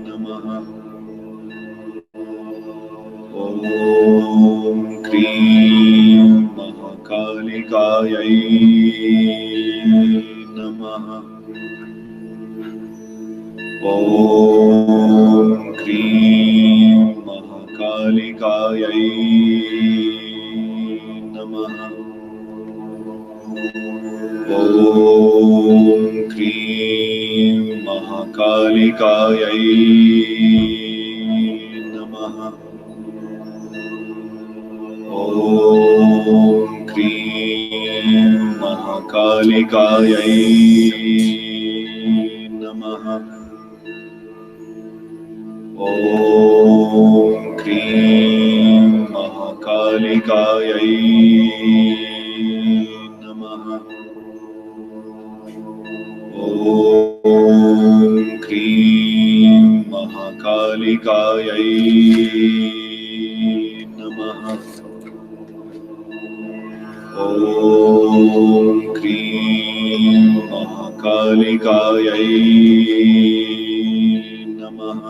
नमः। ॐ क्रीं महाकालिकायै नमः। ॐ क्रीं महाकालिकायै नमः। ॐ क्रीं महाकालिकायै नमः। ॐ क्रीं महाकालिकायै नमः। ॐ क्रीं महाकालिकायै नमः। ॐ क्रीं महाकालिकायै नमः। ॐ क्रीं महाकालिकायै नमः।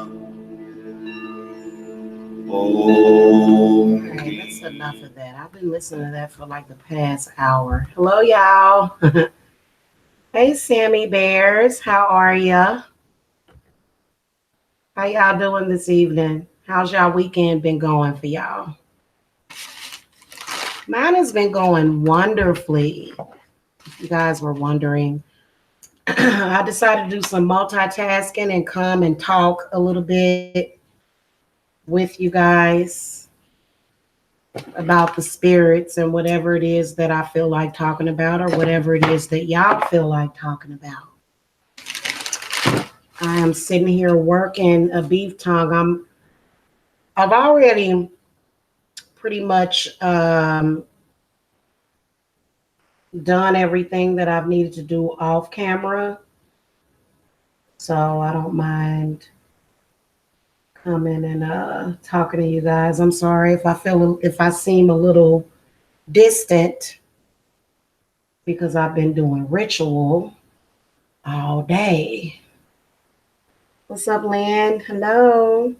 Okay, that's enough of that. I've been listening to that for like the past hour. Hello, y'all. Hey, Sammy Bears. How are ya? How y'all doing this evening? How's y'all weekend been going for y'all? Mine has been going wonderfully. If you guys were wondering, I decided to do some multitasking and come and talk a little bit with you guys about the spirits and whatever it is that I feel like talking about, or whatever it is that y'all feel like talking about. I am sitting here working a beef tongue. I've already pretty much done everything that I've needed to do off camera, so I don't mind coming and talking to you guys. I'm sorry if I seem a little distant because I've been doing ritual all day. What's up, Lynn? Hello.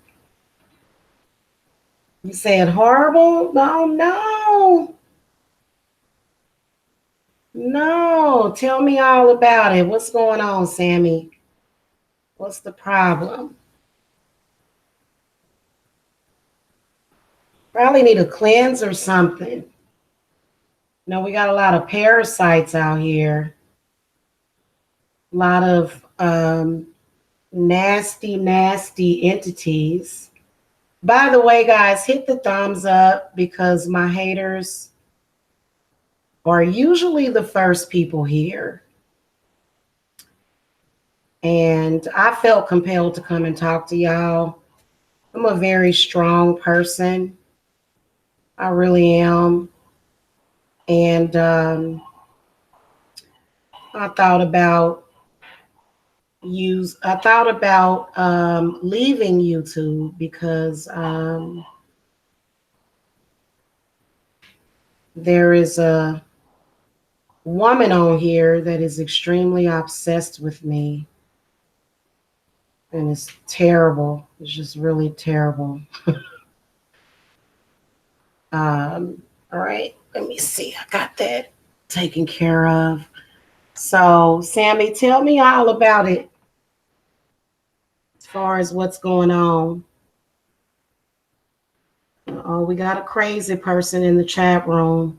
You said horrible? No, no. No. Tell me all about it. What's going on, Sammy? What's the problem? Probably need a cleanse or something. No, we got a lot of parasites out here. A lot of nasty, nasty entities. By the way, guys, hit the thumbs up because my haters are usually the first people here. And I felt compelled to come and talk to y'all. I'm a very strong person. I really am. And I thought about leaving YouTube because there is a woman on here that is extremely obsessed with me, and it's terrible. It's just really terrible. All right, let me see. I got that taken care of. So, Sammy, tell me all about it as far as what's going on. Oh, we got a crazy person in the chat room.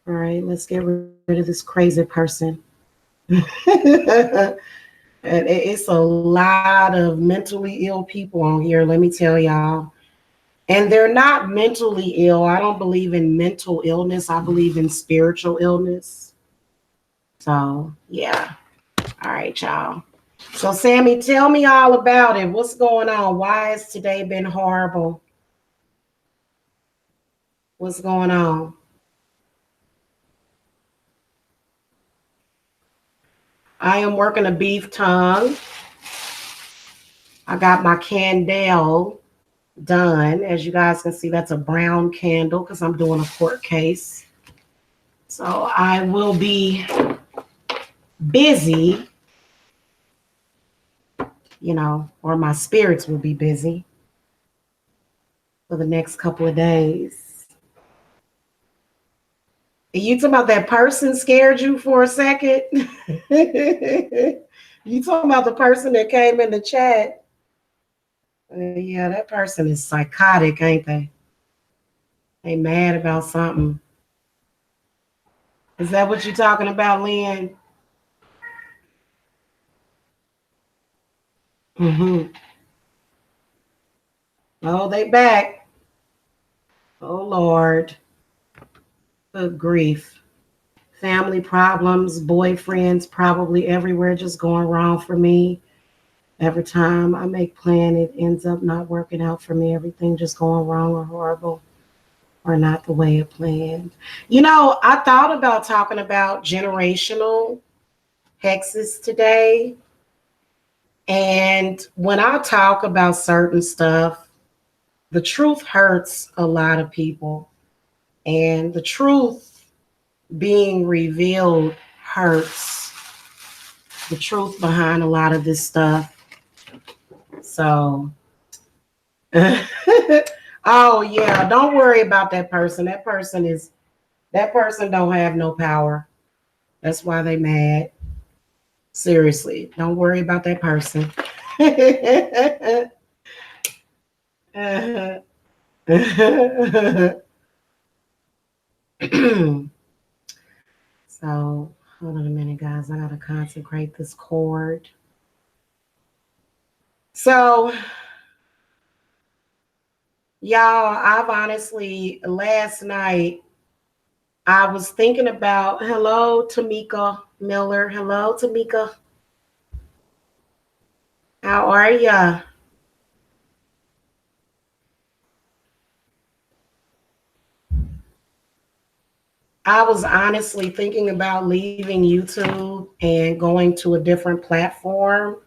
All right, let's get rid of this crazy person. And it's a lot of mentally ill people on here, let me tell y'all. And they're not mentally ill. I don't believe in mental illness. I believe in spiritual illness. So, yeah. All right, y'all. So, Sammy, tell me all about it. What's going on? Why has today been horrible? What's going on? I am working a beef tongue. I got my candle done. As you guys can see, that's a brown candle because I'm doing a court case. So I will be busy or my spirits will be busy for the next couple of days. You talking about that person scared you for a second? You talking about the person that came in the chat? Yeah, that person is psychotic, ain't they? They mad about something. Is that what you talking about, Lynn? Mm-hmm. Oh, they back. Oh, Lord. Good grief. Family problems, boyfriends, probably everywhere just going wrong for me. Every time I make plan, it ends up not working out for me. Everything just going wrong or horrible or not the way it planned. I thought about talking about generational hexes today. And when I talk about certain stuff, the truth hurts a lot of people. And the truth being revealed hurts. The truth behind a lot of this stuff. So, oh yeah, don't worry about that person. That person don't have no power. That's why they mad. Seriously, don't worry about that person. So, hold on a minute, guys. I gotta consecrate this cord. So, y'all, I've honestly, last night, I was thinking about, hello, Tamika Miller. Hello, Tamika. How are ya? I was honestly thinking about leaving YouTube and going to a different platform,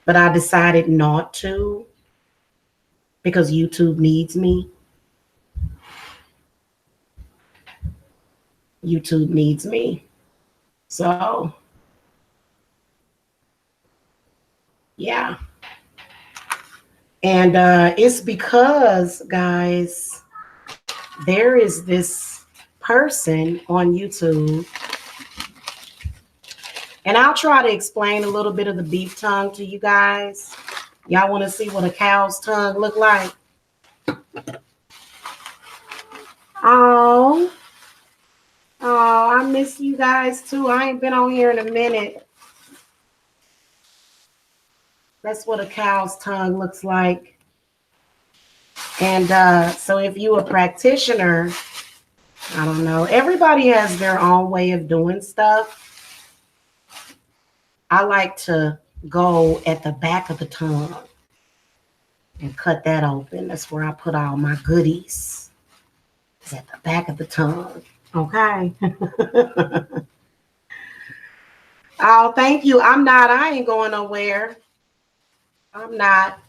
but I decided not to because YouTube needs me. YouTube needs me. So, yeah. And it's because, guys, there is this person on YouTube, and I'll try to explain a little bit of the beef tongue to you guys. Y'all want to see what a cow's tongue look like? Oh, oh, I miss you guys too. I ain't been on here in a minute. That's what a cow's tongue looks like. And so if you a practitioner, I don't know. Everybody has their own way of doing stuff. I like to go at the back of the tongue and cut that open. That's where I put all my goodies. It's at the back of the tongue. Okay. Oh, thank you. I ain't going nowhere. I'm not.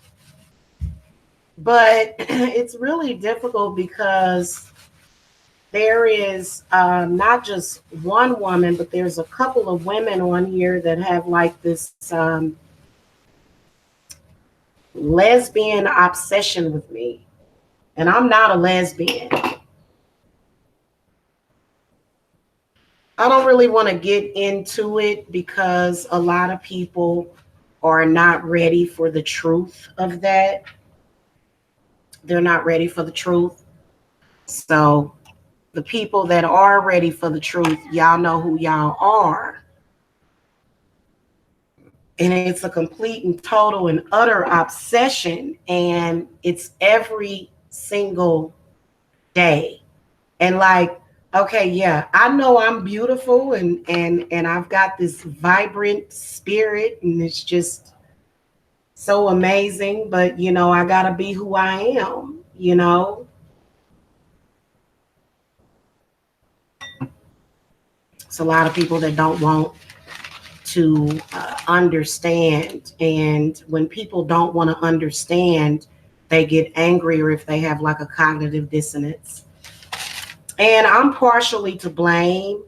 But it's really difficult because there is not just one woman, but there's a couple of women on here that have like this lesbian obsession with me. And I'm not a lesbian. I don't really want to get into it because a lot of people are not ready for the truth of that. They're not ready for the truth. So the people that are ready for the truth, y'all know who y'all are. And it's a complete and total and utter obsession. And it's every single day. And like, okay, yeah, I know I'm beautiful and I've got this vibrant spirit and it's just so amazing, but I gotta be who I am. It's a lot of people that don't want to understand. And when people don't want to understand, they get angrier if they have like a cognitive dissonance. And I'm partially to blame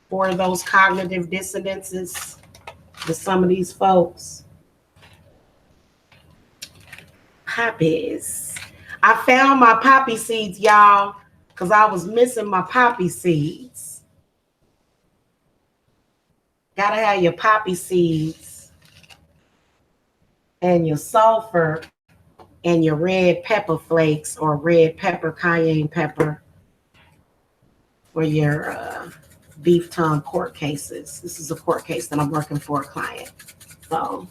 for those cognitive dissonances with some of these folks. Poppies. I found my poppy seeds, y'all, because I was missing my poppy seeds. Gotta have your poppy seeds and your sulfur and your red pepper flakes or red pepper, cayenne pepper for your beef tongue court cases. This is a court case that I'm working for a client. So,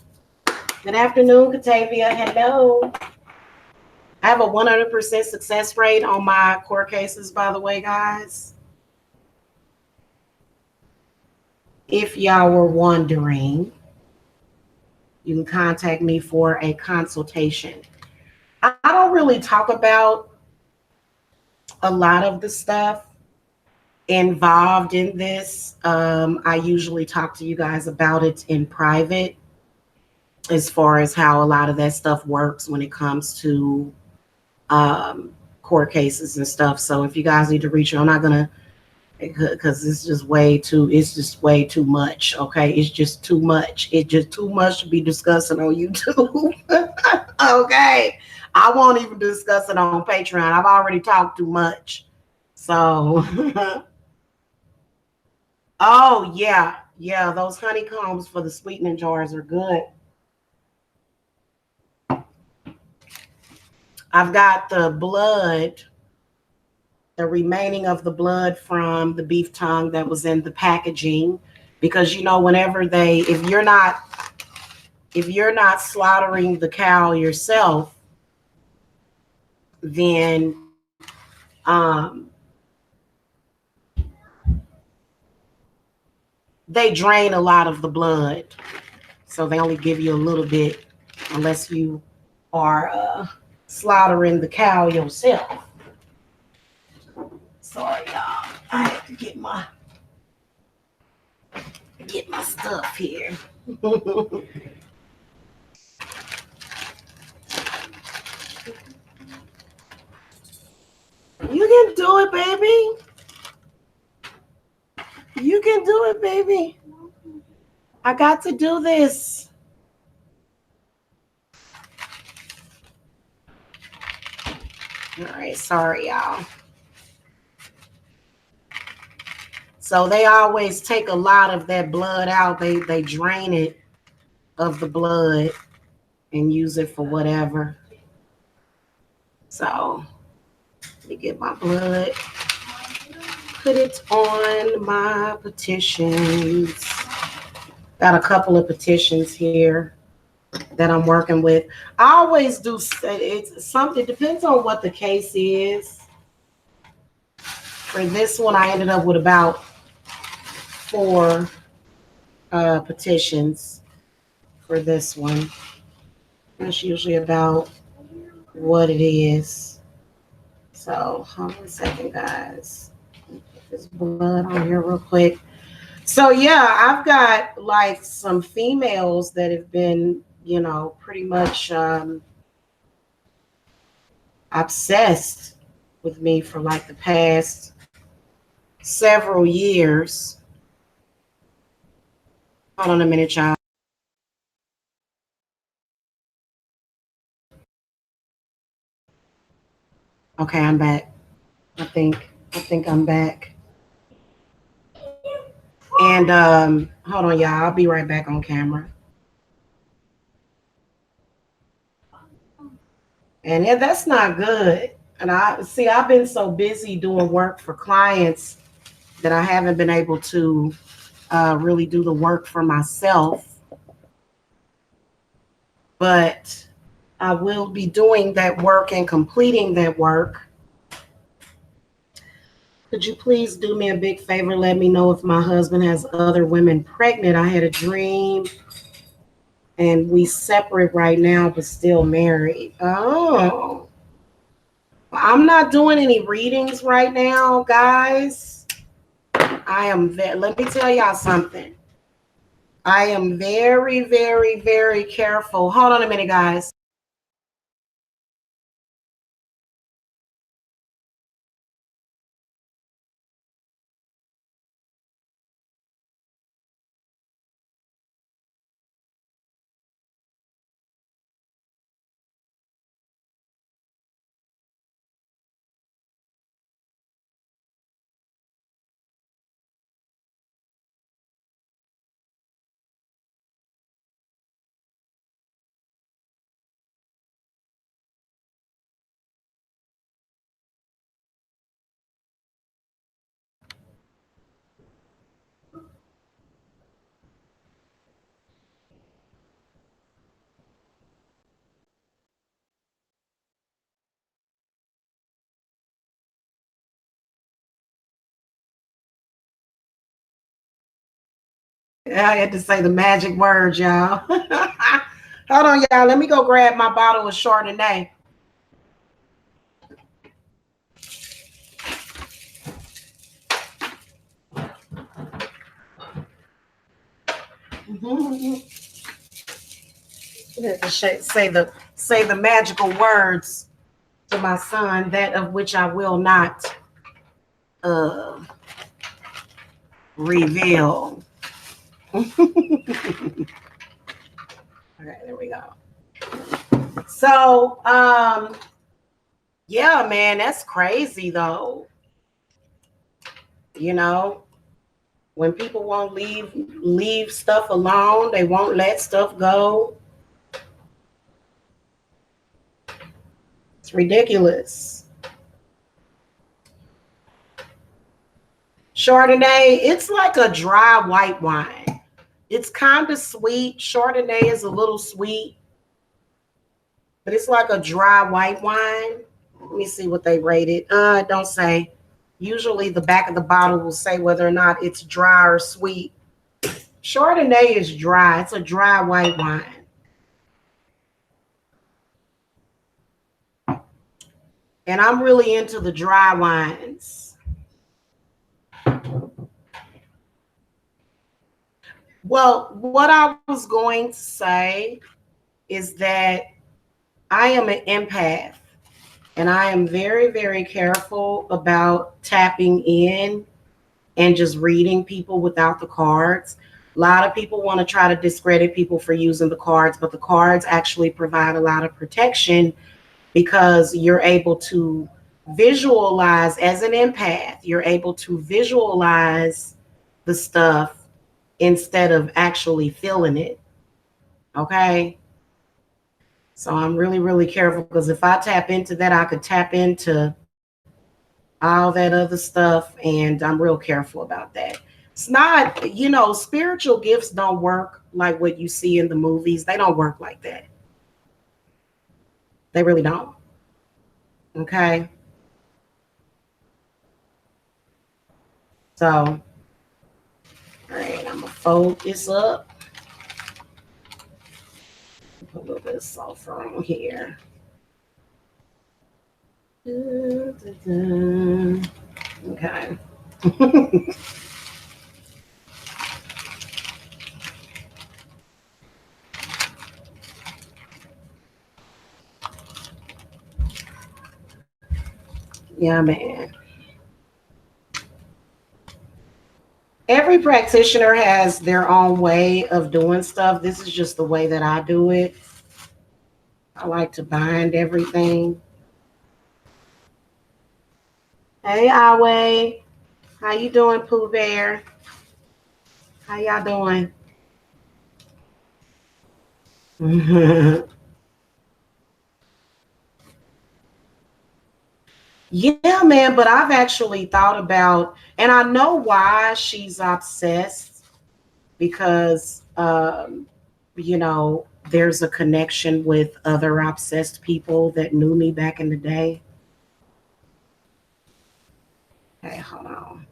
good afternoon, Katavia. Hello. I have a 100% success rate on my court cases, by the way, guys. If y'all were wondering, you can contact me for a consultation. I don't really talk about a lot of the stuff involved in this. I usually talk to you guys about it in private as far as how a lot of that stuff works when it comes to court cases and stuff. So if you guys need to reach me, I'm not gonna, because it's just way too much. Okay, it's just too much. It's just too much to be discussing on YouTube. Okay, I won't even discuss it on Patreon. I've already talked too much. So oh yeah, those honeycombs for the sweetening jars are good. I've got the blood, the remaining of the blood from the beef tongue that was in the packaging, because you know whenever if you're not slaughtering the cow yourself, then they drain a lot of the blood, so they only give you a little bit unless you are slaughtering the cow yourself. Sorry, y'all. I have to get my stuff here. You can do it, baby. You can do it, baby. I got to do this. All right, sorry, y'all. So they always take a lot of that blood out. They drain it of the blood and use it for whatever. So let me get my blood, put it on my petitions. Got a couple of petitions here that I'm working with. I always do. It's something. It depends on what the case is. For this one, I ended up with about 4 petitions for this one. That's usually about what it is. So hold on a second, guys. Put this blood on here real quick. So yeah, I've got like some females that have been, pretty much obsessed with me for like the past several years. Hold on a minute, y'all. Okay, I'm back. I think I'm back. And hold on, y'all. I'll be right back on camera. And yeah, that's not good. And I've been so busy doing work for clients that I haven't been able to really do the work for myself. But I will be doing that work and completing that work. Could you please do me a big favor? Let me know if my husband has other women pregnant. I had a dream and we separate right now, but still married. Oh, I'm not doing any readings right now, guys. Let me tell y'all something. I am very, very, very careful. Hold on a minute, guys. I had to say the magic words, y'all. Hold on, y'all. Let me go grab my bottle of Chardonnay. Say the magical words to my son, that of which I will not uh, reveal. Okay, there we go. So, yeah, man, that's crazy though. You know, when people won't leave stuff alone, they won't let stuff go. It's ridiculous. Chardonnay, it's like a dry white wine. It's kind of sweet. Chardonnay is a little sweet, but it's like a dry white wine. Let me see what they rated. Don't say. Usually the back of the bottle will say whether or not it's dry or sweet. Chardonnay is dry. It's a dry white wine. And I'm really into the dry wines. Well, what I was going to say is that I am an empath and I am very, very careful about tapping in and just reading people without the cards. A lot of people want to try to discredit people for using the cards, but the cards actually provide a lot of protection because you're able to visualize as an empath, you're able to visualize the stuff instead of actually feeling it. Okay. So I'm really, really careful because if I tap into that, I could tap into all that other stuff. And I'm real careful about that. It's not, spiritual gifts don't work like what you see in the movies. They don't work like that. They really don't. Okay. So, all right, I'm going to fold this up. Put a little bit of sulfur on here. Okay. Yeah, man. Every practitioner has their own way of doing stuff. This is just the way that I do it. I like to bind everything. Hey, Awe. How you doing, Pooh Bear? How y'all doing? Yeah, man, but I've actually thought about, and I know why she's obsessed because, there's a connection with other obsessed people that knew me back in the day. Okay, hold on.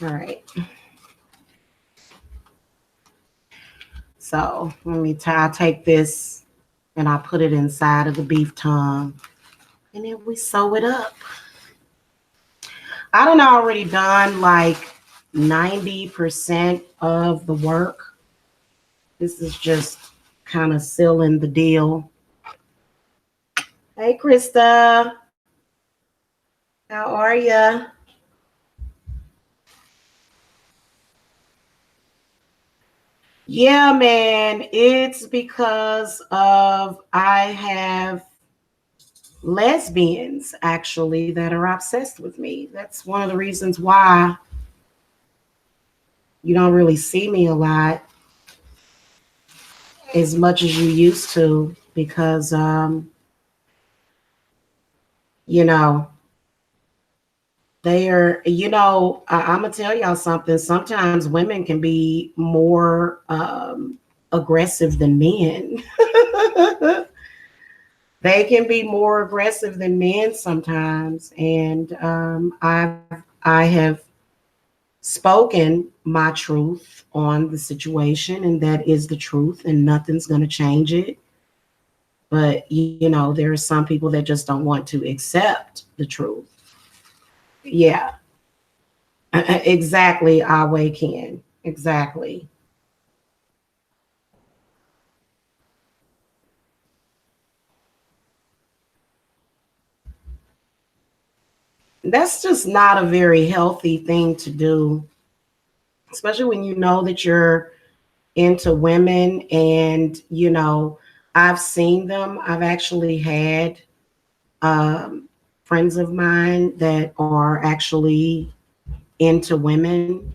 All right. So I'll take this and I put it inside of the beef tongue and then we sew it up. I done already done like 90% of the work. This is just kind of sealing the deal. Hey, Krista. How are ya? Yeah, man. It's because of I have lesbians actually that are obsessed with me. That's one of the reasons why you don't really see me a lot as much as you used to because you know they are, I'm gonna tell y'all something. Sometimes women can be more aggressive than men. They can be more aggressive than men sometimes, and I have spoken my truth on the situation, and that is the truth, and nothing's gonna change it. But there are some people that just don't want to accept the truth. Yeah, exactly. I way can exactly. That's just not a very healthy thing to do, especially when you know that you're into women and I've seen them. I've actually had um, friends of mine that are actually into women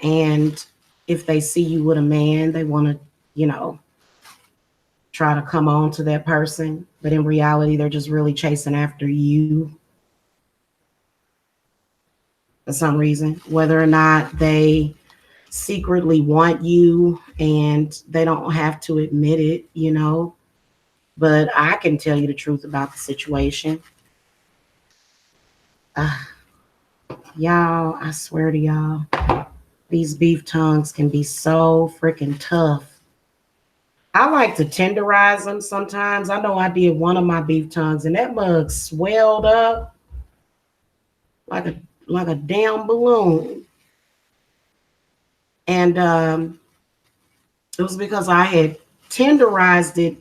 and if they see you with a man they want to you know try to come on to that person, but in reality they're just really chasing after you for some reason, whether or not they secretly want you and they don't have to admit it. But I can tell you the truth about the situation. uh, y'all, I swear to y'all, these beef tongues can be so freaking tough. I like to tenderize them sometimes. I know I did one of my beef tongues and that mug swelled up like a damn balloon. And it was because I had tenderized it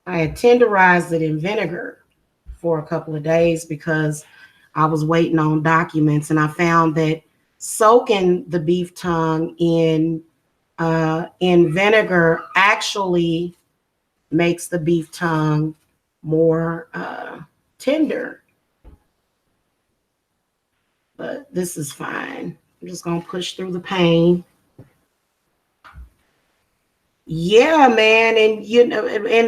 I had tenderized it in vinegar for a couple of days because I was waiting on documents, and I found that soaking the beef tongue in vinegar actually makes the beef tongue more tender. But this is fine. I'm just gonna push through the pain. Yeah, man, and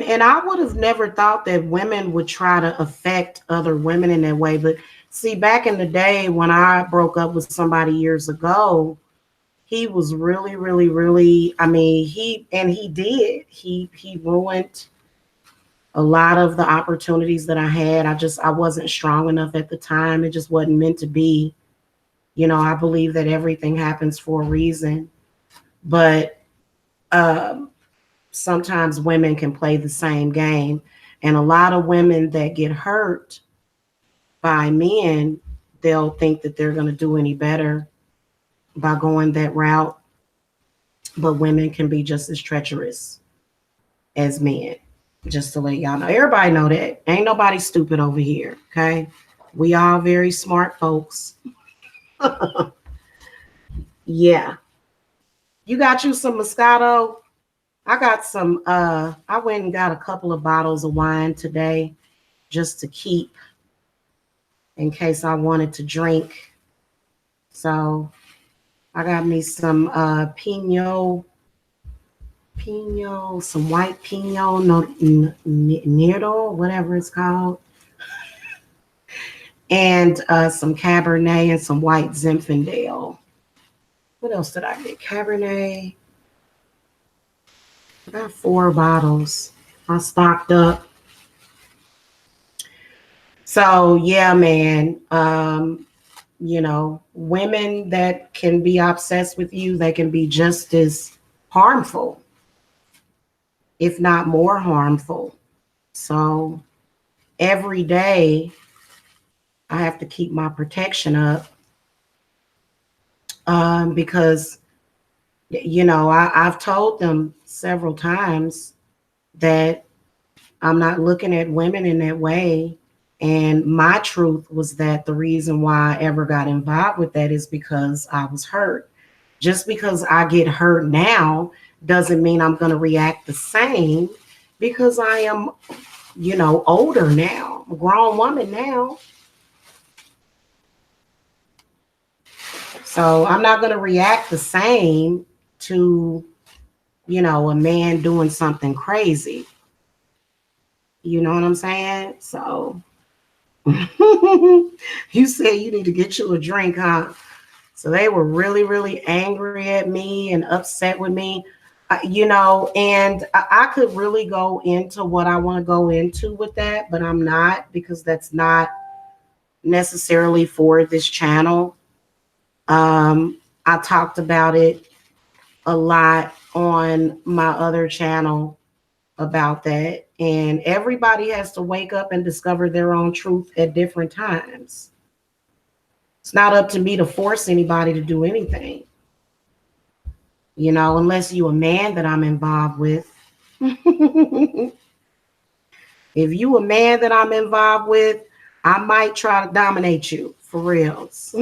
and I would have never thought that women would try to affect other women in that way. But see, back in the day when I broke up with somebody years ago, he was really, really, really. I mean, he did. He ruined a lot of the opportunities that I had. I wasn't strong enough at the time. It just wasn't meant to be. I believe that everything happens for a reason, but um sometimes women can play the same game. And a lot of women that get hurt by men, they'll think that they're going to do any better by going that route. But women can be just as treacherous as men. Just to let y'all know. Everybody know that. Ain't nobody stupid over here. Okay. We all very smart folks. Yeah. You got you some Moscato. I got some I went and got a couple of bottles of wine today just to keep in case I wanted to drink. So I got me some some white Pinot no, Nero, whatever it's called, and some Cabernet and some white Zinfandel. What else did I get? Cabernet. I got 4 bottles. I stocked up. So yeah, man. Women that can be obsessed with you, they can be just as harmful, if not more harmful. So every day I have to keep my protection up because, I've told them several times that I'm not looking at women in that way. And my truth was that the reason why I ever got involved with that is because I was hurt. Just because I get hurt now doesn't mean I'm going to react the same because I am, older now. I'm a grown woman now. So I'm not going to react the same to, a man doing something crazy. You know what I'm saying? So you said you need to get you a drink, huh? So they were really, really angry at me and upset with me. And I could really go into what I want to go into with that, but I'm not because that's not necessarily for this channel. I talked about it a lot on my other channel about that. And everybody has to wake up and discover their own truth at different times. It's not up to me to force anybody to do anything, unless you a man that I'm involved with. If you a man that I'm involved with, I might try to dominate you for reals.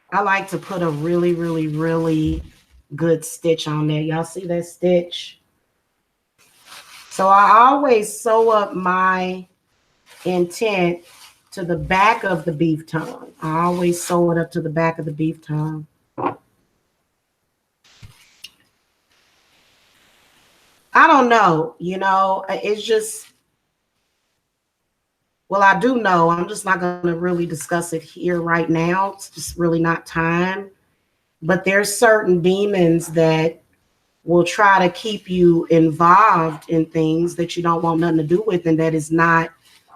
I like to put a really, really, really good stitch on there. Y'all see that stitch? So I always sew up my intent to the back of the beef tongue. I always sew it up to the back of the beef tongue. I don't know, it's just, well, I do know. I'm just not going to really discuss it here right now. It's just really not time. But there's certain demons that will try to keep you involved in things that you don't want nothing to do with and that is not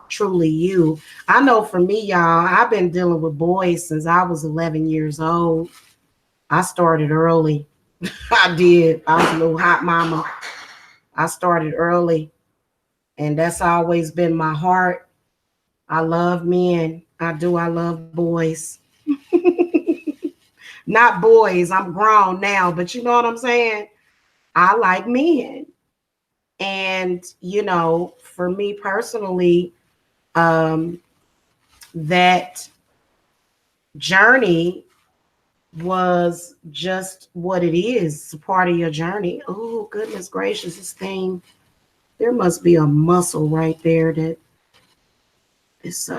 truly you. I know for me, y'all, I've been dealing with boys since I was 11 years old. I started early. I did. I was a little hot mama. I started early, and that's always been my heart. I love men. I do. I love boys. Not boys. I'm grown now, but you know what I'm saying? I like men. And, for me personally, um, that journey was just what it is. It's a part of your journey. Oh, goodness gracious. This thing, there must be a muscle right there that this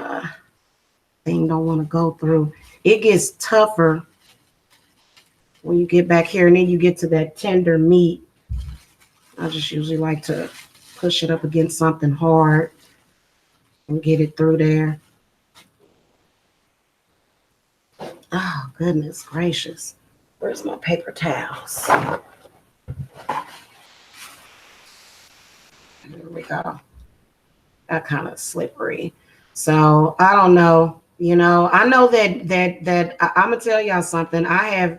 thing don't want to go through. It gets tougher when you get back here and then you get to that tender meat. I just usually like to push it up against something hard and get it through there. Oh, goodness gracious. Where's my paper towels? Here we go. That kind of slippery. So I don't know. I know I'm gonna tell y'all something. I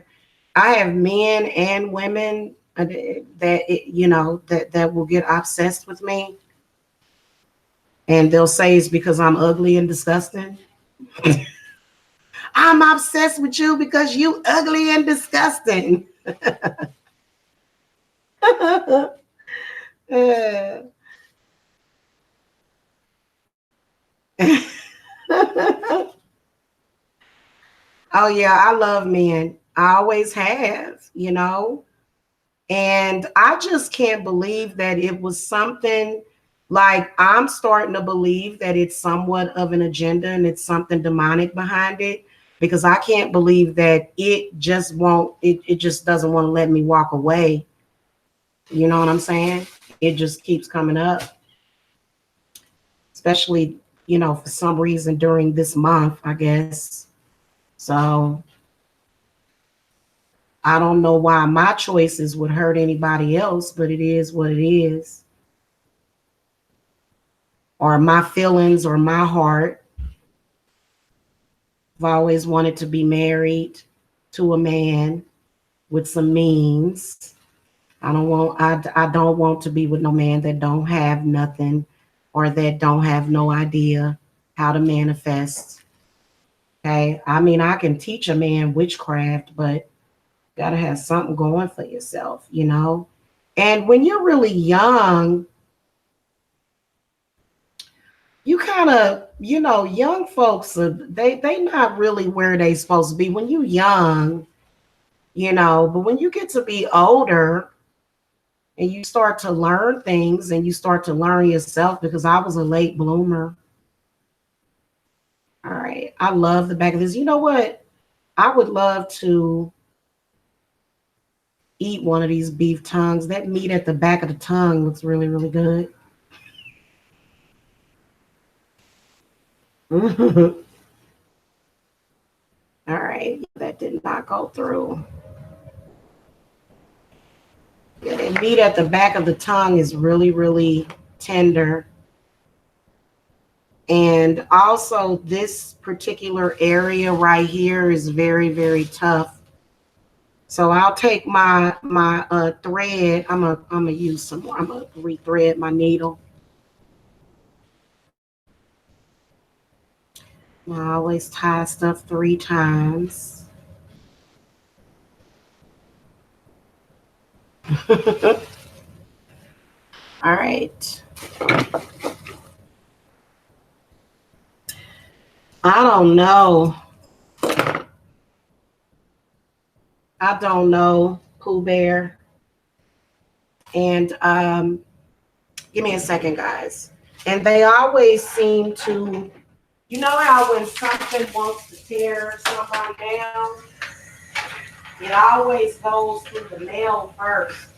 have men and women that will get obsessed with me, and they'll say it's because I'm ugly and disgusting. I'm obsessed with you because you ugly and disgusting. Oh yeah, I love men. I always have. And I just can't believe that it was something like I'm starting to believe that it's somewhat of an agenda and it's something demonic behind it because I can't believe that it just doesn't want to let me walk away. You know what I'm saying? It just keeps coming up, especially, for some reason during this month, I guess. So I don't know why my choices would hurt anybody else, but it is what it is. Or my feelings or my heart. I've always wanted to be married to a man with some means. I don't want to be with no man that don't have nothing or that don't have no idea how to manifest. Okay. I mean, I can teach a man witchcraft, but gotta have something going for yourself. And when you're really young, kind of, young folks, they not really where they supposed to be when you young, but when you get to be older and you start to learn things and you start to learn yourself, because I was a late bloomer. All right. I love the back of this. You know what? I would love to eat one of these beef tongues. That meat at the back of the tongue looks really, really good. All right. That did not go through. Yeah, the meat at the back of the tongue is really, really tender. And also, this particular area right here is very, very tough. So I'll take my thread. I'm gonna use some more. I'm gonna rethread my needle. I always tie stuff 3 times. All right. I don't know. I don't know, Pooh Bear. And give me a second, guys. And they always seem to, you know how when something wants to tear somebody down, it always goes through the mail first.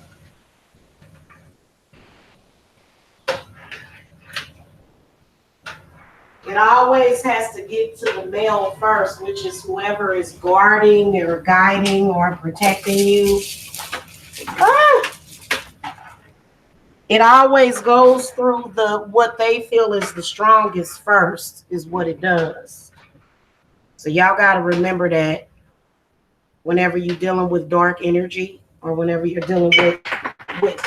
It always has to get to the male first, which is whoever is guarding or guiding or protecting you. Ah! It always goes through the what they feel is the strongest first, is what it does. So y'all got to remember that whenever you're dealing with dark energy or whenever you're dealing with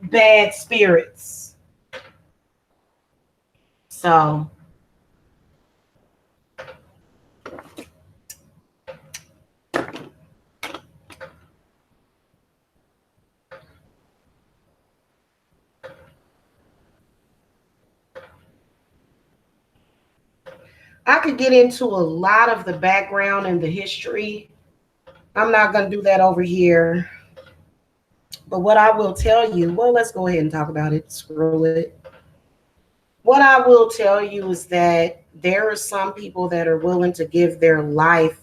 bad spirits. So I could get into a lot of the background and the history. I'm not going to do that over here. But what I will tell you, well, let's go ahead and talk about it. Screw it. What I will tell you is that there are some people that are willing to give their life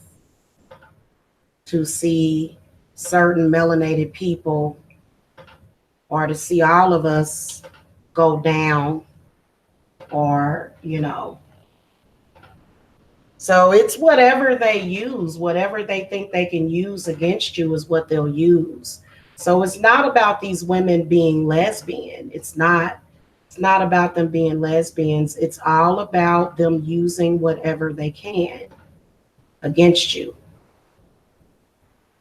to see certain melanated people or to see all of us go down or. So it's whatever they use, whatever they think they can use against you is what they'll use. So it's not about these women being lesbian. It's not about them being lesbians. It's all about them using whatever they can against you.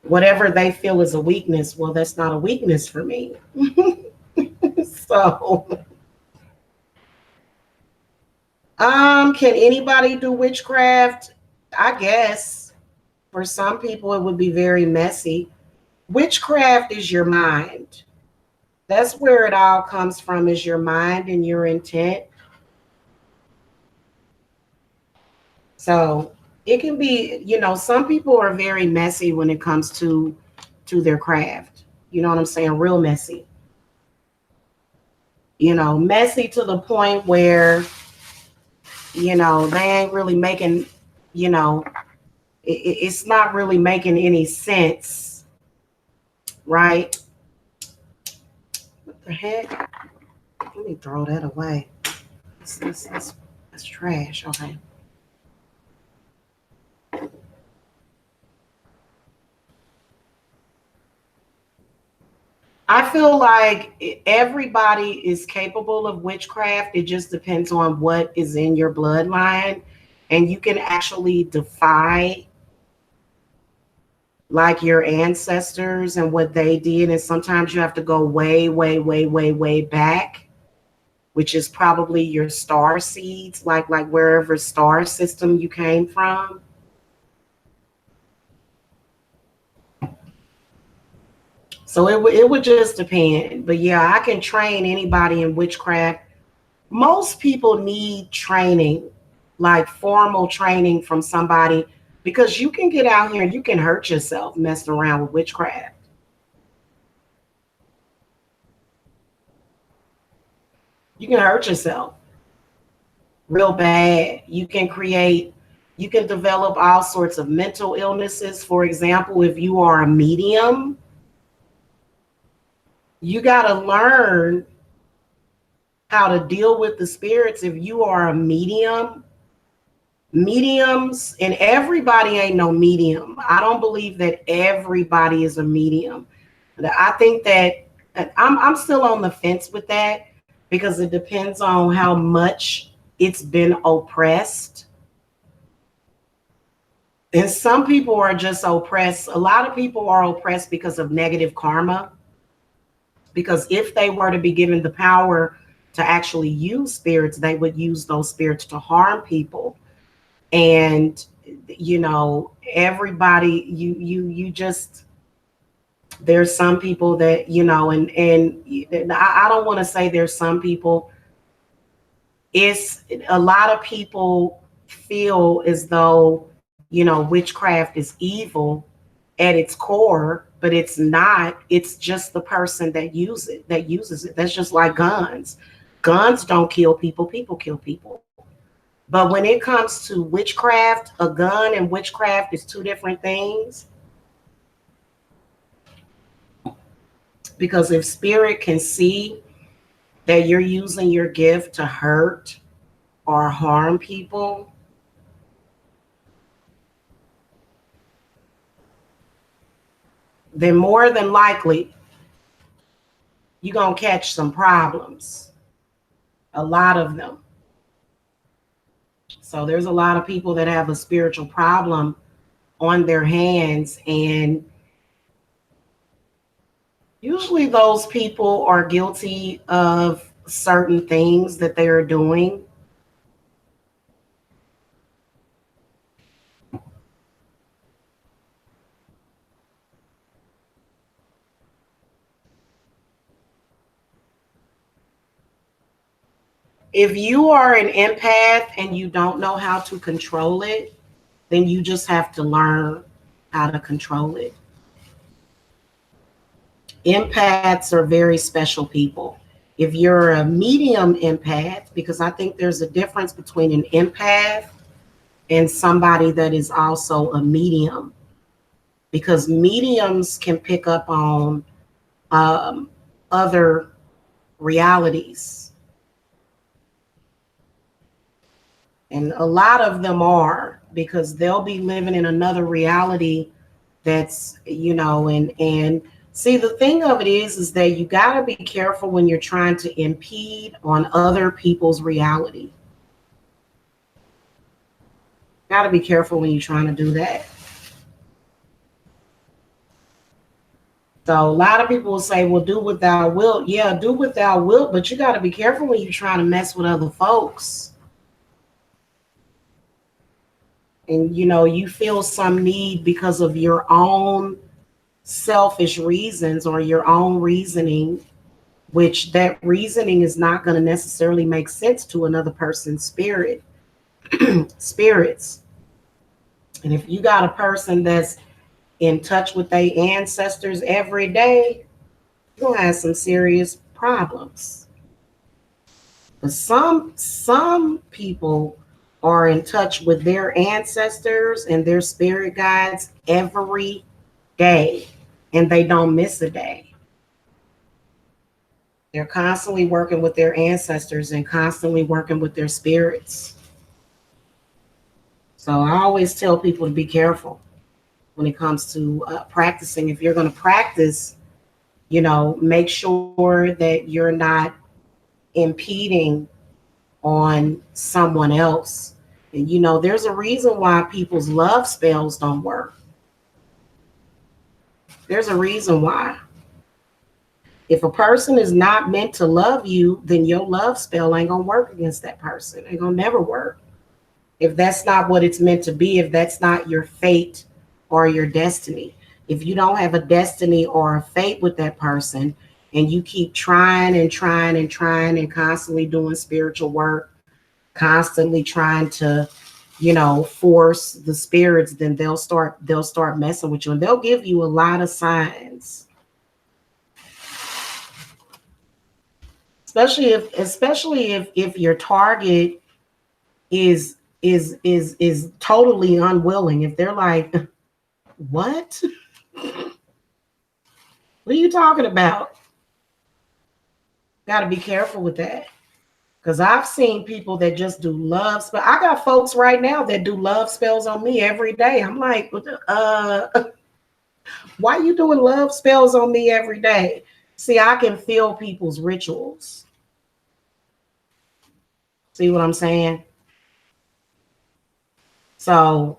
Whatever they feel is a weakness, well, that's not a weakness for me. So, can anybody do witchcraft? I guess for some people it would be very messy. Witchcraft is your mind. That's where it all comes from, is your mind and your intent. So it can be, some people are very messy when it comes to their craft. You know what I'm saying? Real messy. Messy to the point where, they ain't really making, it's not really making any sense, right? What the heck? Let me throw that away. That's trash. Okay. I feel like everybody is capable of witchcraft. It just depends on what is in your bloodline. And you can actually defy like your ancestors and what they did. And sometimes you have to go way, way, way, way, way back, which is probably your star seeds, like wherever star system you came from. So it would just depend. But yeah, I can train anybody in witchcraft. Most people need training, like formal training from somebody, because you can get out here and you can hurt yourself messing around with witchcraft. You can hurt yourself real bad. You can develop all sorts of mental illnesses. For example, if you are a medium, you got to learn how to deal with the spirits. If you are a medium, mediums, and everybody ain't no medium. I don't believe that everybody is a medium. I think that I'm still on the fence with that because it depends on how much it's been oppressed. And some people are just oppressed. A lot of people are oppressed because of negative karma. Because if they were to be given the power to actually use spirits, they would use those spirits to harm people. And everybody, you just, there's some people that, and I don't want to say there's some people. It's a lot of people feel as though, witchcraft is evil at its core, but it's not. It's just the person that uses it. That's just like guns. Guns don't kill people, people kill people. But when it comes to witchcraft, a gun and witchcraft is two different things. Because if spirit can see that you're using your gift to hurt or harm people, then more than likely you're going to catch some problems. A lot of them. So there's a lot of people that have a spiritual problem on their hands, and usually those people are guilty of certain things that they are doing. If you are an empath and you don't know how to control it, then you just have to learn how to control it. Empaths are very special people. If you're a medium empath, because I think there's a difference between an empath and somebody that is also a medium, because mediums can pick up on other realities. And a lot of them are, because they'll be living in another reality that's, and see, the thing of it is that you got to be careful when you're trying to impede on other people's reality. Got to be careful when you're trying to do that. So a lot of people will say, well, do what thou wilt. Yeah, do what thou wilt, but you got to be careful when you're trying to mess with other folks. And, you feel some need because of your own selfish reasons or your own reasoning, which that reasoning is not going to necessarily make sense to another person's spirits. And if you got a person that's in touch with their ancestors every day, you're going to have some serious problems. But some people are in touch with their ancestors and their spirit guides every day, and they don't miss a day. They're constantly working with their ancestors and constantly working with their spirits. So I always tell people to be careful when it comes to practicing. If you're going to practice, make sure that you're not impeding on someone else. And there's a reason why people's love spells don't work. There's a reason why. If a person is not meant to love you, then your love spell ain't gonna work against that person. It ain't gonna never work. If that's not what it's meant to be, if that's not your fate or your destiny. If you don't have a destiny or a fate with that person, and you keep trying and trying and trying and constantly doing spiritual work, constantly trying to, force the spirits, then they'll start messing with you, and they'll give you a lot of signs. Especially if your target is totally unwilling. If they're like, what? What are you talking about? Got to be careful with that. Because I've seen people that just do love spells. I got folks right now that do love spells on me every day. I'm like, why are you doing love spells on me every day? See, I can feel people's rituals. See what I'm saying? So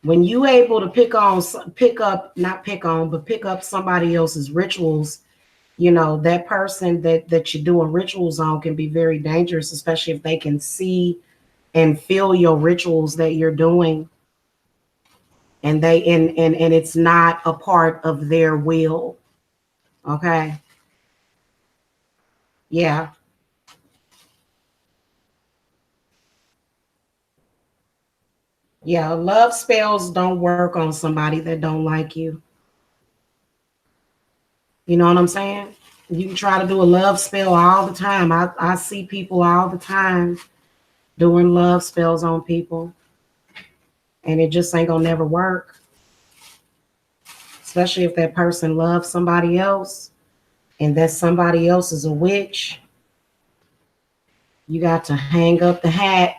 when you able to pick up somebody else's rituals, that person that you're doing rituals on can be very dangerous, especially if they can see and feel your rituals that you're doing, and it's not a part of their will. Okay. Yeah. Yeah, love spells don't work on somebody that don't like you. You know what I'm saying? You can try to do a love spell all the time. I see people all the time doing love spells on people, and it just ain't gonna never work. Especially if that person loves somebody else and that somebody else is a witch. You got to hang up the hat.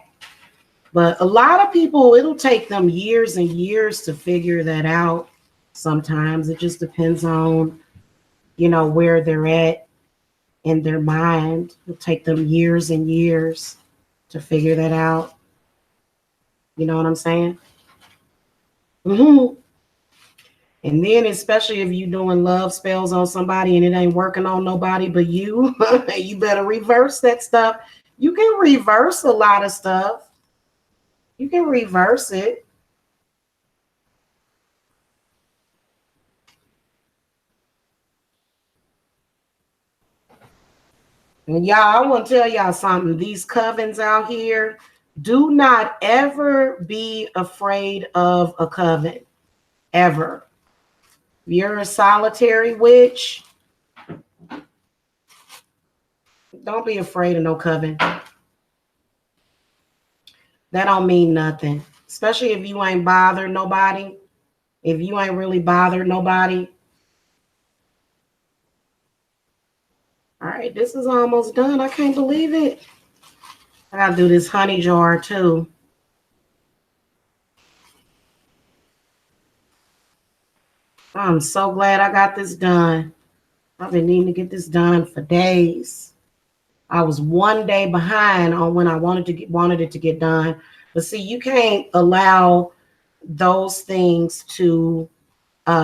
But a lot of people, it'll take them years and years to figure that out. Sometimes it just depends on, where they're at in their mind. It'll take them years and years to figure that out. You know what I'm saying? Hmm. And then, especially if you're doing love spells on somebody and it ain't working on nobody but you, you better reverse that stuff. You can reverse a lot of stuff. You can reverse it. And y'all, I want to tell y'all something. These covens out here, do not ever be afraid of a coven. Ever. If you're a solitary witch, don't be afraid of no coven. That don't mean nothing. Especially if you ain't bothered nobody. If you ain't really bothered nobody. All right, this is almost done. I can't believe it. I gotta do this honey jar too. I'm so glad I got this done. I've been needing to get this done for days. I was one day behind on when I wanted it to get done. But see, you can't allow those things to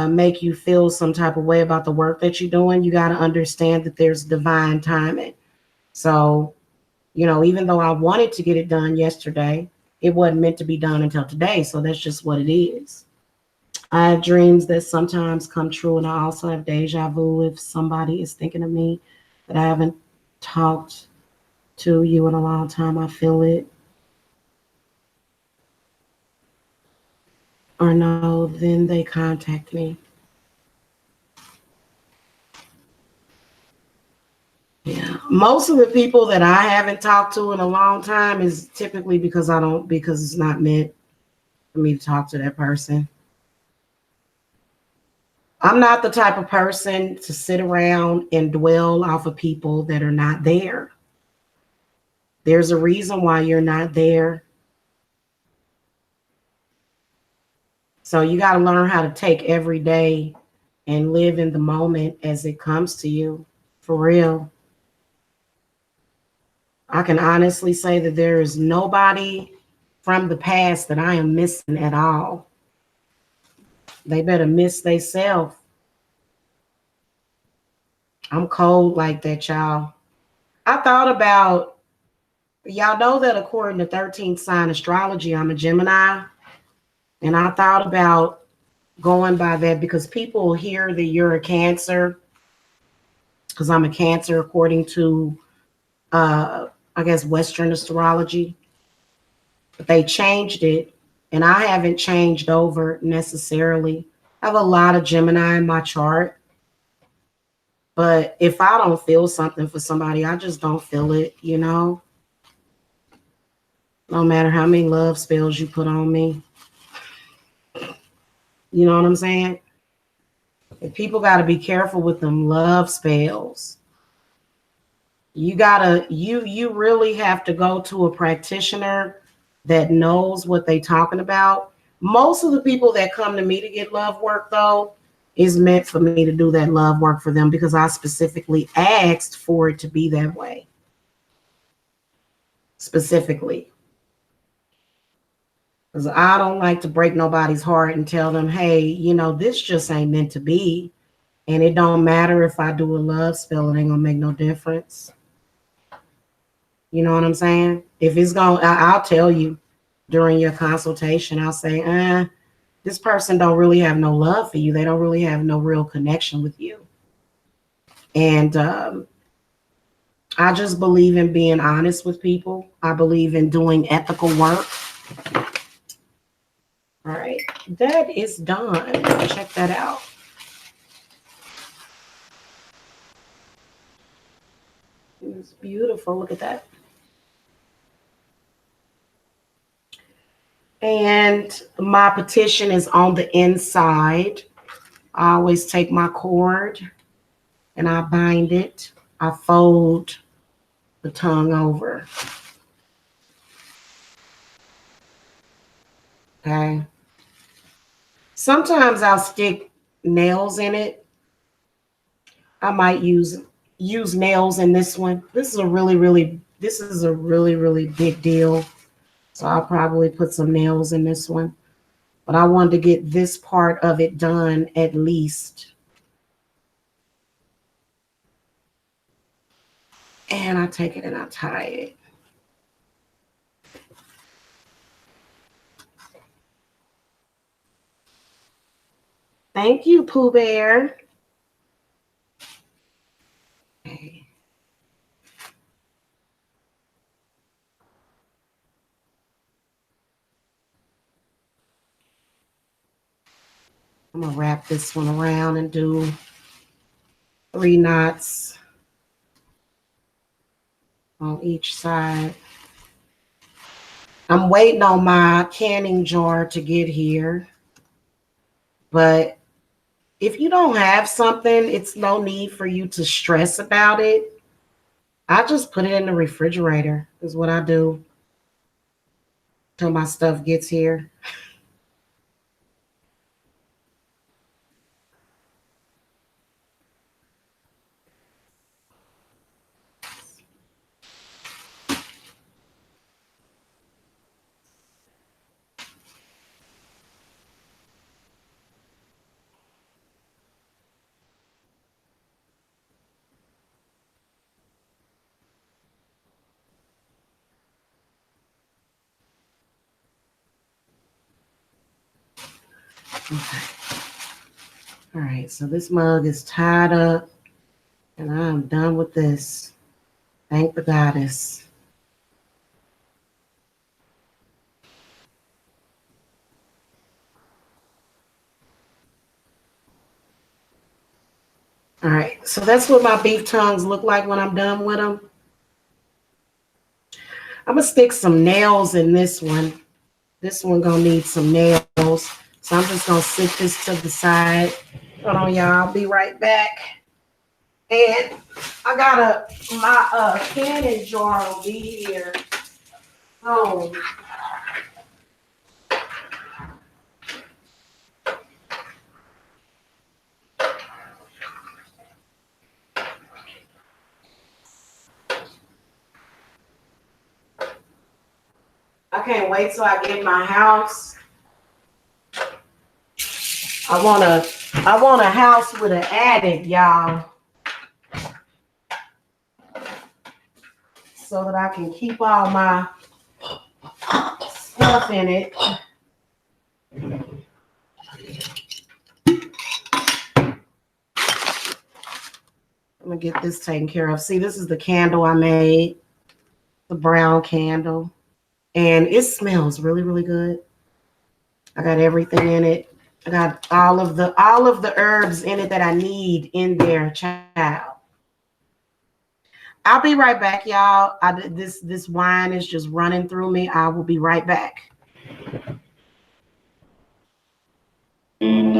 make you feel some type of way about the work that you're doing. You got to understand that there's divine timing. So, even though I wanted to get it done yesterday, it wasn't meant to be done until today. So that's just what it is. I have dreams that sometimes come true, and I also have deja vu if somebody is thinking of me that I haven't talked to you in a long time. I feel it. Or no, then they contact me. Yeah. Most of the people that I haven't talked to in a long time is typically because it's not meant for me to talk to that person. I'm not the type of person to sit around and dwell off of people that are not there. There's a reason why you're not there. So you got to learn how to take every day and live in the moment as it comes to you. For real. I can honestly say that there is nobody from the past that I am missing at all. They better miss theyself. I'm cold like that, y'all. I thought about, y'all know that according to 13th sign astrology, I'm a Gemini. And I thought about going by that because people hear that you're a Cancer because I'm a Cancer according to, I guess, Western astrology. But they changed it, and I haven't changed over necessarily. I have a lot of Gemini in my chart, but if I don't feel something for somebody, I just don't feel it, you know? No matter how many love spells you put on me. You know what I'm saying? And people got to be careful with them love spells. You really have to go to a practitioner that knows what they talking about. Most of the people that come to me to get love work though is meant for me to do that love work for them because I specifically asked for it to be that way. Specifically. Because I don't like to break nobody's heart and tell them, hey, you know, this just ain't meant to be. And it don't matter if I do a love spell, it ain't gonna make no difference. You know what I'm saying? If it's going, I'll tell you during your consultation. I'll say, this person don't really have no love for you. They don't really have no real connection with you. And I just believe in being honest with people. I believe in doing ethical work. All right, that is done. Check that out. It's beautiful. Look at that. And my petition is on the inside. I always take my cord and I bind it. I fold the tongue over. Okay. Sometimes I'll stick nails in it. I might use nails in this one. This is a really big deal. So I'll probably put some nails in this one. But I wanted to get this part of it done at least. And I take it and I tie it. Thank you, Pooh Bear. Okay. I'm going to wrap this one around and do 3 knots on each side. I'm waiting on my canning jar to get here. But if you don't have something, it's no need for you to stress about it. I just put it in the refrigerator, is what I do till my stuff gets here. Okay. All right, so this mug is tied up and I'm done with this. Thank the goddess. All right, so that's what my beef tongues look like when I'm done with them. I'm gonna stick some nails in this one. This one gonna need some nails. So I'm just gonna sit this to the side. Hold on, y'all. I'll be right back. And I got my canning jar will be here. Oh. I can't wait till I get my house. I want a house with an attic, y'all. So that I can keep all my stuff in it. I'm gonna get this taken care of. See, this is the candle I made, the brown candle, and it smells really, really good. I got everything in it. I got all of the herbs in it that I need in there, child. I'll be right back, y'all. This wine is just running through me. I will be right back. ॐ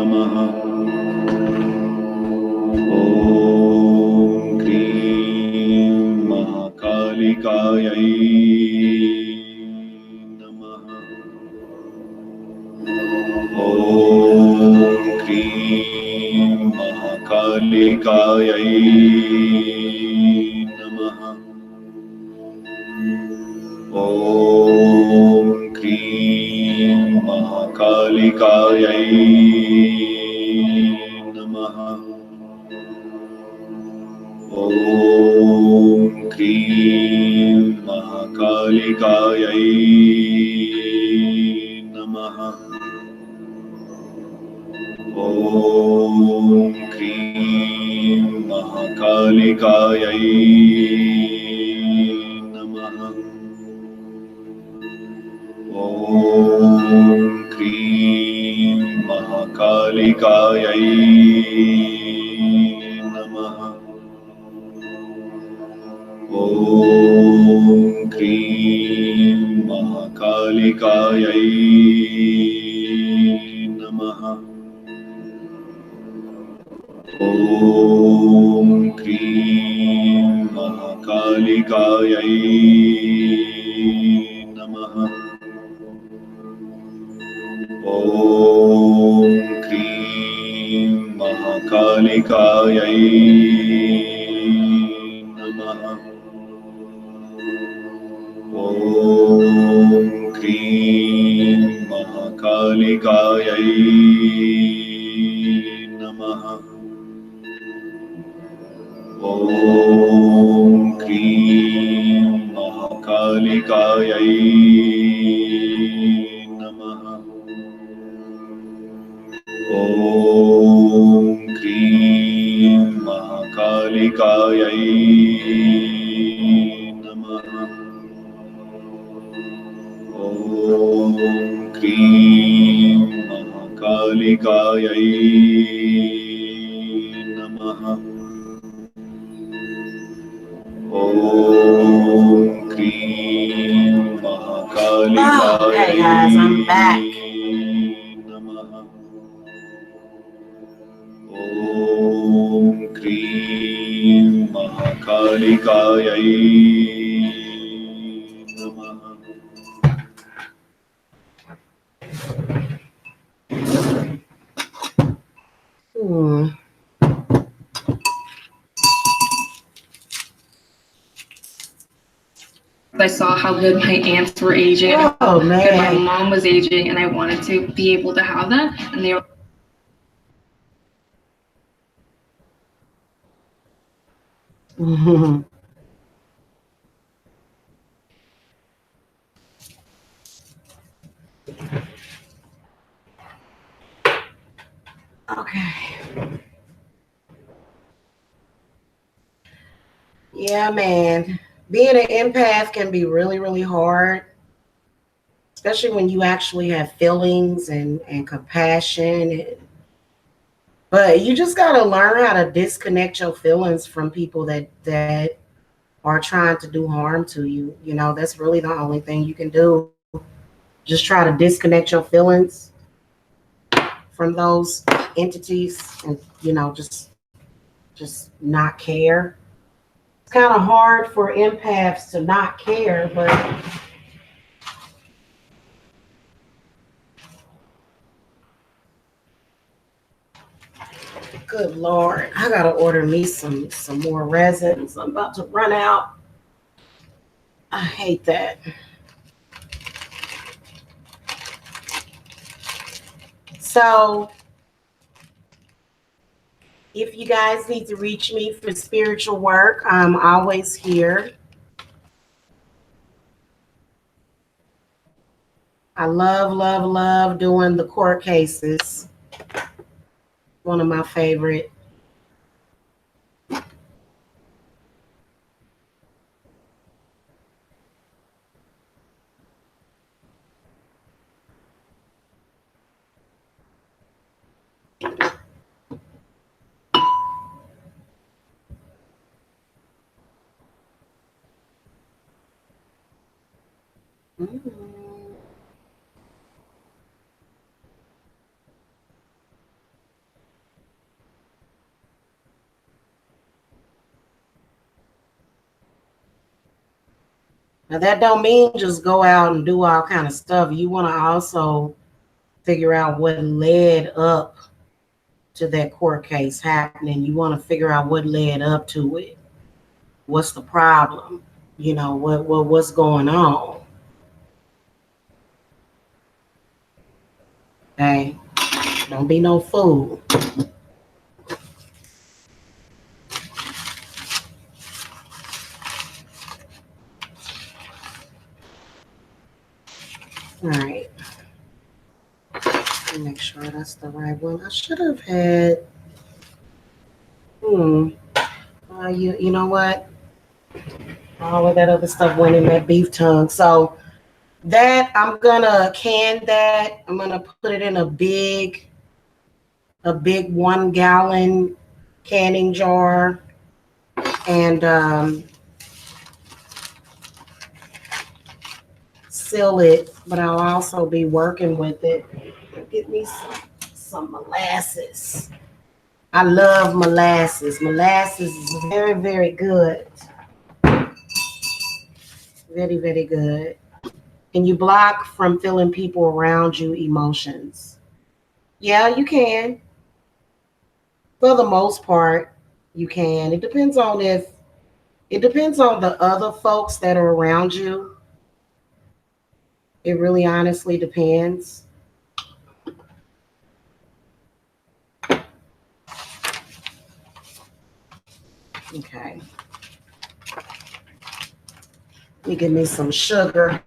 क्रीं महाकालिकायै नमः। ॐ क्रीं महाकालिकायै नमः। ॐ क्रीं महाकालिकायै नमः। ॐ क्रीं महाकालिकायै नमः। ॐ क्रीं महाकालिकायै नमः। ॐ क्रीं महाकालिकायै नमः। ॐ क्रीं महाकालिकायै नमः। ॐ क्रीं महाकालिकायै नमः। ॐ क्रीं महाकालिकायै नमः। ॐ क्रीं महाकालिकायै नमः। ॐ क्रीं महाकालिकायै नमः। ॐ क्रीं महाकालिकायै नमः। ॐ क्रीं महाकालिकायै नमः। ॐ क्रीं Oh, hey महाकालिकायै guys, I'm back. नमः। ॐ क्रीं महाकालिकायै नमः। Hmm. I saw how good my aunts were aging, Oh how good my man. mom was aging, and I wanted to be able to have that. And they were Mhm. Okay. Yeah, man. Being an empath can be really, really hard, especially when you actually have feelings and compassion. But you just got to learn how to disconnect your feelings from people that are trying to do harm to you. You know, that's really the only thing you can do. Just try to disconnect your feelings from those entities and, just not care. It's kind of hard for empaths to not care, but good Lord, I gotta order me some more resins. I'm about to run out. I hate that. So if you guys need to reach me for spiritual work, I'm always here. I love, love, love doing the court cases. One of my favorite. Now that don't mean just go out and do all kind of stuff. You want to also figure out what led up to that court case happening. You want to figure out what led up to it. What's the problem? You know, what's going on? Okay, don't be no fool. All right. Make sure that's the right one. I should have had. You know what? All of that other stuff went in that beef tongue. So that I'm gonna can that. I'm gonna put it in a big 1 gallon canning jar, and seal it. But I'll also be working with it. Get me some molasses. I love molasses. Molasses is very, very good. Very, very good. And you block from feeling people around you emotions. Yeah, you can. For the most part, you can. It depends on the other folks that are around you. It really honestly depends. Okay. Let me give me some sugar.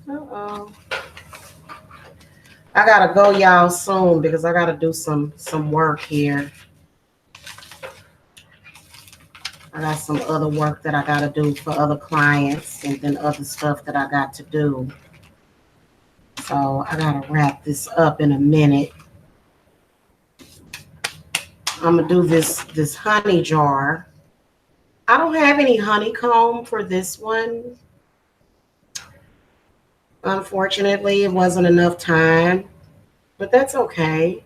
Uh-oh. I gotta go, y'all, soon because I gotta do some work here. I got some other work that I gotta do for other clients, and then other stuff that I got to do. So I gotta wrap this up in a minute. I'm gonna do this honey jar. I don't have any honeycomb for this one. Unfortunately, it wasn't enough time, but that's okay.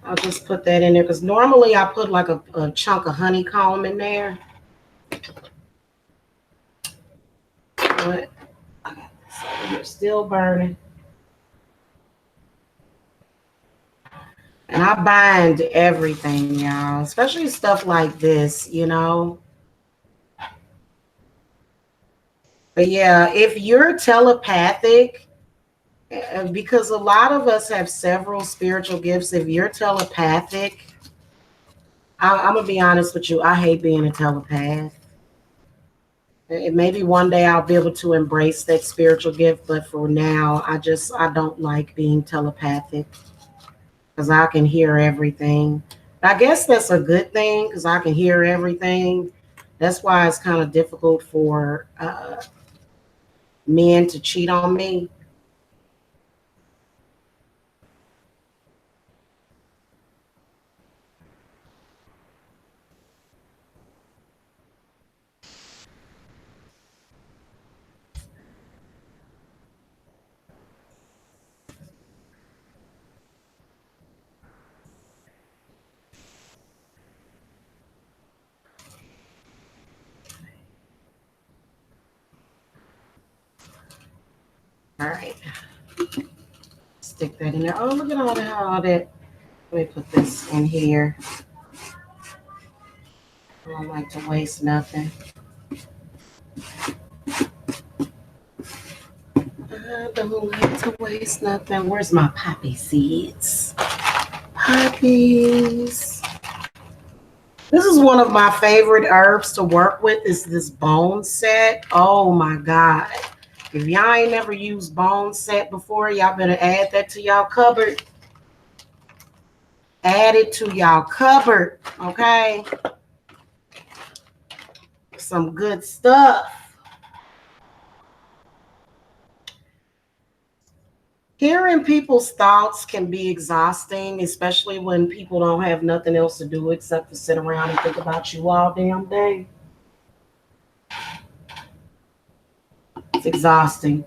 I'll just put that in there because normally I put like a chunk of honeycomb in there. But I got this over here still burning. And I bind everything, y'all, especially stuff like this, you know. But yeah, if you're telepathic, because a lot of us have several spiritual gifts, if you're telepathic, I'm going to be honest with you, I hate being a telepath. Maybe one day I'll be able to embrace that spiritual gift, but for now, I don't like being telepathic because I can hear everything. I guess that's a good thing because I can hear everything. That's why it's kind of difficult for men to cheat on me. All right. Stick that in there. Oh, look at all that. Let me put this in here. I don't like to waste nothing. I don't like to waste nothing. Where's my poppy seeds? Poppies. This is one of my favorite herbs to work with is this bone set. Oh my God. If y'all ain't never used bone set before, y'all better add that to y'all cupboard. Add it to y'all cupboard, okay? Some good stuff. Hearing people's thoughts can be exhausting, especially when people don't have nothing else to do except to sit around and think about you all damn day. It's exhausting,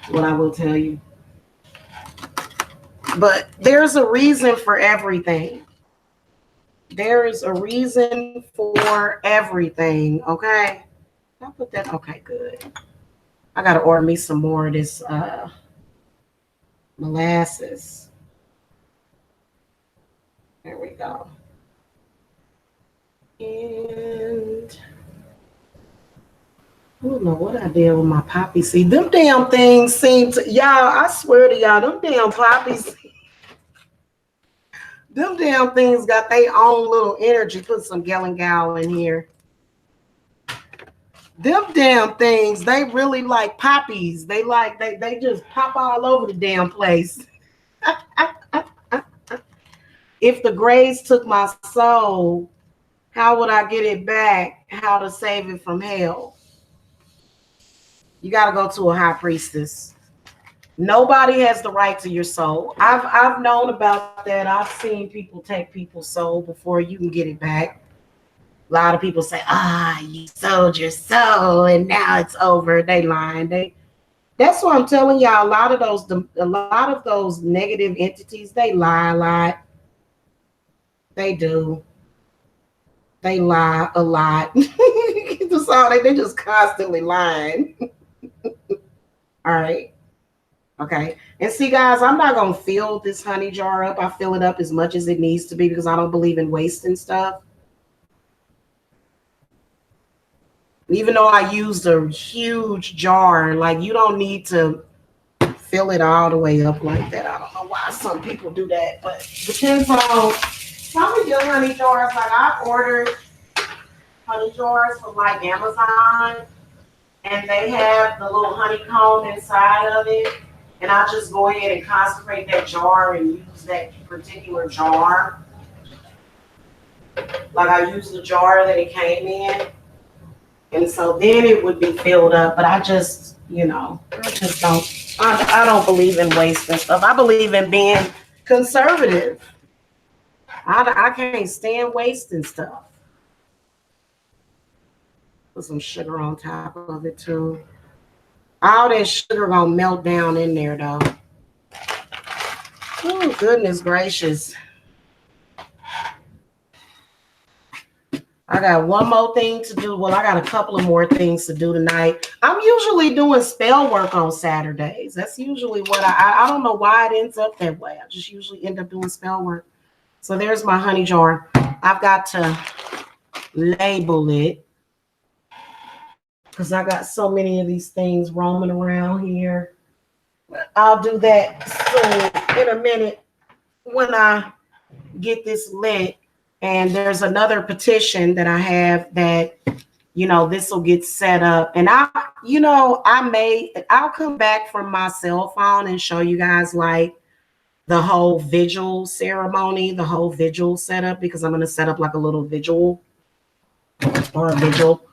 what I will tell you. But there's a reason for everything. There is a reason for everything, okay? I'll put that, okay, good. I gotta order me some more of this molasses. There we go. And I don't know what I did with my poppy seed. Them damn things seem to, y'all, I swear to y'all, them damn poppies, them damn things got their own little energy. Put some galangal in here. Them damn things, they really like poppies. They just pop all over the damn place. If the grays took my soul, how would I get it back? How to save it from hell? You got to go to a high priestess. Nobody has the right to your soul. I've known about that. I've seen people take people's soul before you can get it back. A lot of people say, you sold your soul and now it's over. They lying. That's what I'm telling y'all. A lot of those negative entities, they lie a lot. They do. They lie a lot. That's all they just constantly lying. All right. Okay. And see, guys, I'm not going to fill this honey jar up. I fill it up as much as it needs to be because I don't believe in wasting stuff. Even though I used a huge jar, like you don't need to fill it all the way up like that. I don't know why some people do that, but it depends on some of your honey jars. Like I ordered honey jars from like Amazon, and they have the little honeycomb inside of it. And I just go ahead and consecrate that jar and use that particular jar. Like I use the jar that it came in. And so then it would be filled up. But I just, I don't believe in wasting stuff. I believe in being conservative. I can't stand wasting stuff. Put some sugar on top of it too. All that sugar gonna melt down in there though. Oh, goodness gracious. I got one more thing to do. Well, I got a couple of more things to do tonight. I'm usually doing spell work on Saturdays. That's usually what I don't know why it ends up that way. I just usually end up doing spell work. So there's my honey jar. I've got to label it because I got so many of these things roaming around here. I'll do that soon in a minute when I get this lit. And there's another petition that I have that, this will get set up. And I'll come back from my cell phone and show you guys like the whole vigil ceremony, the whole vigil setup, because I'm going to set up like a little vigil or a vigil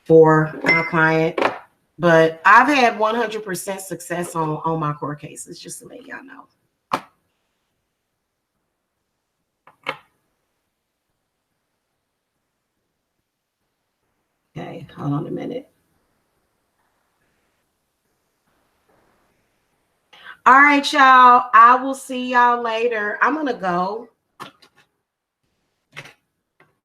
for my client. But I've had 100% success on my court cases, just to let y'all know. Okay, hold on a minute. All right, y'all. I will see y'all later. I'm going to go.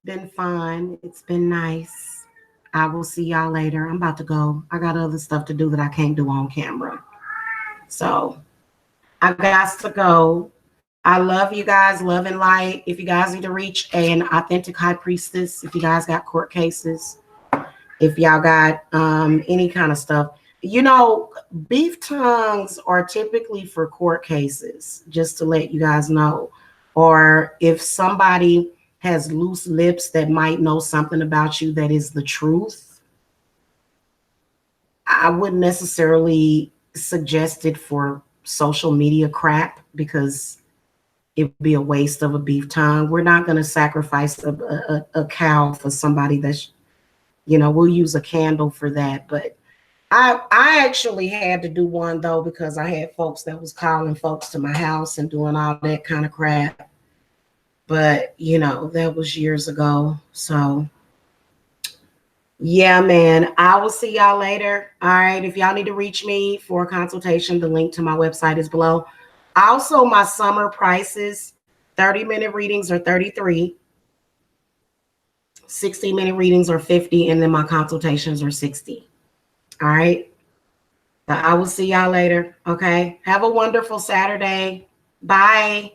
Been fun. It's been nice. I will see y'all later. I'm about to go. I got other stuff to do that I can't do on camera. So I got to go. I love you guys. Love and light. If you guys need to reach an authentic high priestess, if you guys got court cases, if y'all got any kind of stuff, beef tongues are typically for court cases, just to let you guys know. Or if somebody has loose lips that might know something about you that is the truth, I wouldn't necessarily suggest it for social media crap because it would be a waste of a beef tongue. We're not going to sacrifice a cow for somebody that's, we'll use a candle for that. But I actually had to do one though, because I had folks that was calling folks to my house and doing all that kind of crap. But, that was years ago. So yeah, man, I will see y'all later. All right. If y'all need to reach me for a consultation, the link to my website is below. Also, my summer prices, 30-minute readings are $33. 60-minute readings are $50, and then my consultations are $60. All right. I will see y'all later. Okay. Have a wonderful Saturday. Bye.